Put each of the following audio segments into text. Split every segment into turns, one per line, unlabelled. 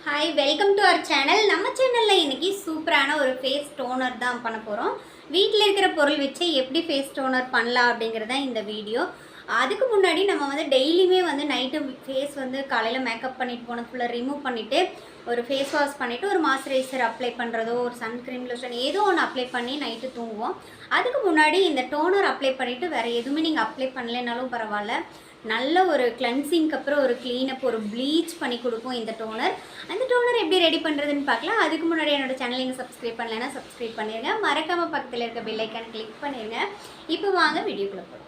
Hi, welcome to our channel. நம்ம சேனலில் இன்றைக்கி சூப்பரான ஒரு ஃபேஸ் டோனர் தான் பண்ண போகிறோம். வீட்டில் இருக்கிற பொருள் வச்சு எப்படி ஃபேஸ் டோனர் பண்ணலாம் அப்படிங்கிறது தான் இந்த வீடியோ. அதுக்கு முன்னாடி நம்ம டெய்லியுமே நைட்டு ஃபேஸ் காலையில் மேக்கப் பண்ணிட்டு போனது ஃபுல்லாக ரிமூவ் பண்ணிவிட்டு ஒரு ஃபேஸ் வாஷ் பண்ணிவிட்டு ஒரு மாய்ஸ்சரைசர் அப்ளை பண்ணுறதோ ஒரு சன்க்ரீம் லோஷன் ஏதோ ஒன்று அப்ளை பண்ணி நைட்டு தூங்குவோம். அதுக்கு முன்னாடி இந்த டோனர் அப்ளை பண்ணிவிட்டு வேறு எதுவுமே நீங்கள் அப்ளை பண்ணலைனாலும் பரவாயில்ல, நல்ல ஒரு கிளென்சிங்க்கு அப்புறம் ஒரு க்ளீனப் ஒரு ப்ளீச் பண்ணி கொடுக்கும் இந்த டோனர். அந்த டோனர் எப்படி ரெடி பண்ணுறதுன்னு பார்க்கலாம். அதுக்கு முன்னாடி என்னோட சேனல் நீங்கள் சப்ஸ்கிரைப் பண்ணலைன்னா சப்ஸ்கிரைப் பண்ணிடுங்க. மறக்காமல் பக்கத்தில் இருக்க பெல் ஐக்கான் கிளிக் பண்ணிடுங்க. இப்போ வாங்க வீடியோக்குள்ளே போகிறோம்.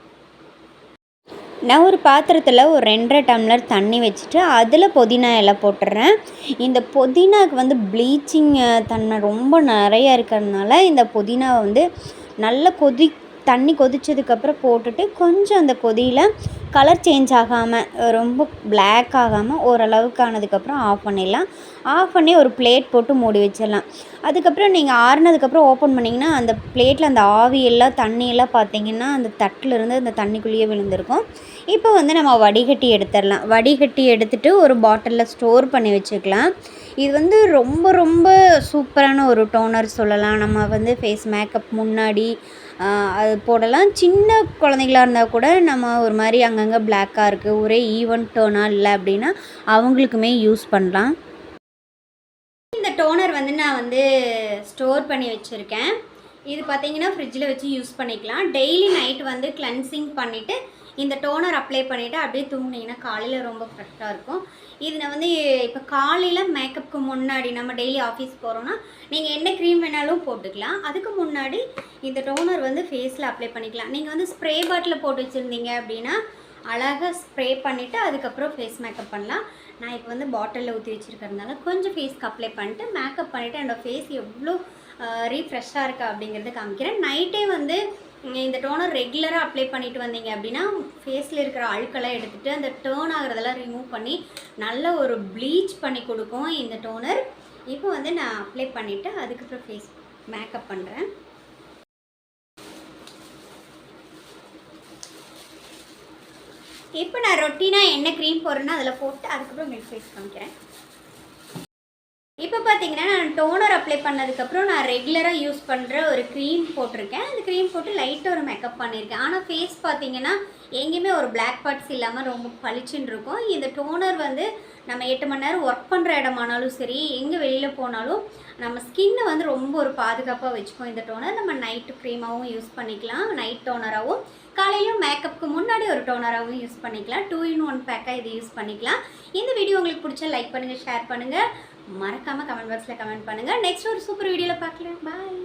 நான் ஒரு பாத்திரத்தில் ஒரு 2.5 டம்ளர் தண்ணி வச்சுட்டு அதில் புதினா இலை போட்டுடுறேன். இந்த புதினாவுக்கு ப்ளீச்சிங் தன்மை ரொம்ப நிறையா இருக்கிறதுனால இந்த புதினாவை நல்லா தண்ணி கொதித்ததுக்கப்புறம் போட்டுட்டு கொஞ்சம் அந்த கொதியில் கலர் சேஞ்ச் ஆகாமல் ரொம்ப பிளாக் ஆகாமல் ஓரளவுக்கு ஆனதுக்கப்புறம் ஆஃப் பண்ணிடலாம். ஆஃப் பண்ணி ஒரு பிளேட் போட்டு மூடி வச்சிடலாம். அதுக்கப்புறம் நீங்கள் ஆறுனதுக்கப்புறம் ஓப்பன் பண்ணிங்கன்னா அந்த பிளேட்டில் அந்த ஆவியெல்லாம் தண்ணியெல்லாம் பார்த்திங்கன்னா அந்த தட்டிலிருந்து அந்த தண்ணிக்குள்ளேயே விழுந்திருக்கும். இப்போ நம்ம வடிகட்டி எடுத்துடலாம். வடிகட்டி எடுத்துகிட்டு ஒரு பாட்டிலில் ஸ்டோர் பண்ணி வச்சுக்கலாம். இது ரொம்ப ரொம்ப சூப்பரான ஒரு டோனர் சொல்லலாம். நம்ம ஃபேஸ் மேக்கப் முன்னாடி அது போடலாம். சின்ன குழந்தைங்களாக இருந்தால் கூட நம்ம ஒரு மாதிரி அங்கங்கே பிளாக்காக இருக்குது, ஒரே ஈவன் டோனாக இல்லை அப்படின்னா அவங்களுக்குமே யூஸ் பண்ணலாம். இந்த டோனர் நான் ஸ்டோர் பண்ணி வச்சுருக்கேன். இது பார்த்திங்கன்னா ஃப்ரிட்ஜில் வச்சு யூஸ் பண்ணிக்கலாம். டெய்லி நைட்டு கிளென்சிங் பண்ணிவிட்டு இந்த டோனர் அப்ளை பண்ணிவிட்டு அப்படியே தூங்கினீங்கன்னா காலையில் ரொம்ப ஃப்ரெஷ்ஷாக இருக்கும். இது நான் இப்போ காலையில் மேக்கப்புக்கு முன்னாடி நம்ம டெய்லி ஆஃபீஸ் போகிறோன்னா நீங்கள் என்ன க்ரீம் வேணாலும் போட்டுக்கலாம். அதுக்கு முன்னாடி இந்த டோனர் ஃபேஸில் அப்ளை பண்ணிக்கலாம். நீங்கள் ஸ்ப்ரே பாட்டில் போட்டு வச்சுருந்தீங்க அப்படின்னா அழகாக ஸ்ப்ரே பண்ணிவிட்டு அதுக்கப்புறம் ஃபேஸ் மேக்கப் பண்ணலாம். நான் இப்போ பாட்டிலில் ஊற்றி வச்சுருக்கிறதுனால கொஞ்சம் ஃபேஸ்க்கு அப்ளை பண்ணிட்டு மேக்கப் பண்ணிவிட்டு என்னோடய ஃபேஸ் எவ்வளோ ரீஃப்ரெஷ்ஷாக இருக்கா அப்படிங்கிறத காமிக்கிறேன். நைட்டே இந்த டோனர் ரெகுலராக அப்ளை பண்ணிட்டு வந்தீங்க அப்படின்னா ஃபேஸில் இருக்கிற அழுக்கெல்லாம் எடுத்துகிட்டு அந்த டேர்ன் ஆகிறதெல்லாம் ரிமூவ் பண்ணி நல்ல ஒரு ப்ளீச் பண்ணி கொடுக்கும் இந்த டோனர். இப்போ நான் அப்ளை பண்ணிவிட்டு அதுக்கப்புறம் ஃபேஸ் மேக்கப் பண்ணுறேன். இப்போ நான் ரொட்டீனாக என்ன க்ரீம் போடுறேன்னா அதில் போட்டு அதுக்கப்புறம் உங்களுக்கு ஃபேஸ் காமிக்கிறேன். இப்போ பார்த்தீங்கன்னா நான் டோனர் அப்ளை பண்ணதுக்கப்புறம் நான் ரெகுலராக யூஸ் பண்ணுற ஒரு க்ரீம் போட்டிருக்கேன். அந்த க்ரீம் போட்டு லைட்டாக ஒரு மேக்கப் பண்ணியிருக்கேன். ஆனால் ஃபேஸ் பார்த்தீங்கன்னா எங்கேயுமே ஒரு பிளாக் பார்ட்ஸ் இல்லாமல் ரொம்ப பளிச்சுன்னு இருக்கும். இந்த டோனர் நம்ம 8 மணி நேரம் ஒர்க் பண்ணுற இடமானாலும் சரி, எங்கே வெளியில் போனாலும் நம்ம ஸ்கின்னை ரொம்ப ஒரு பாதுகாப்பாக வச்சுப்போம். இந்த டோனர் நம்ம நைட்டு க்ரீமாகவும் யூஸ் பண்ணிக்கலாம், நைட் டோனராகவும் காலையிலும் மேக்கப்புக்கு முன்னாடி ஒரு டோனராகவும் யூஸ் பண்ணிக்கலாம். 2 in 1 பேக்காக இது யூஸ் பண்ணிக்கலாம். இந்த வீடியோ உங்களுக்கு பிடிச்சா லைக் பண்ணுங்கள், ஷேர் பண்ணுங்கள், மறக்காமல் கமெண்ட் பாக்ஸில் கமெண்ட் பண்ணுங்கள். நெக்ஸ்ட் ஒரு சூப்பர் வீடியோவில் பார்க்கலாம். பாய்.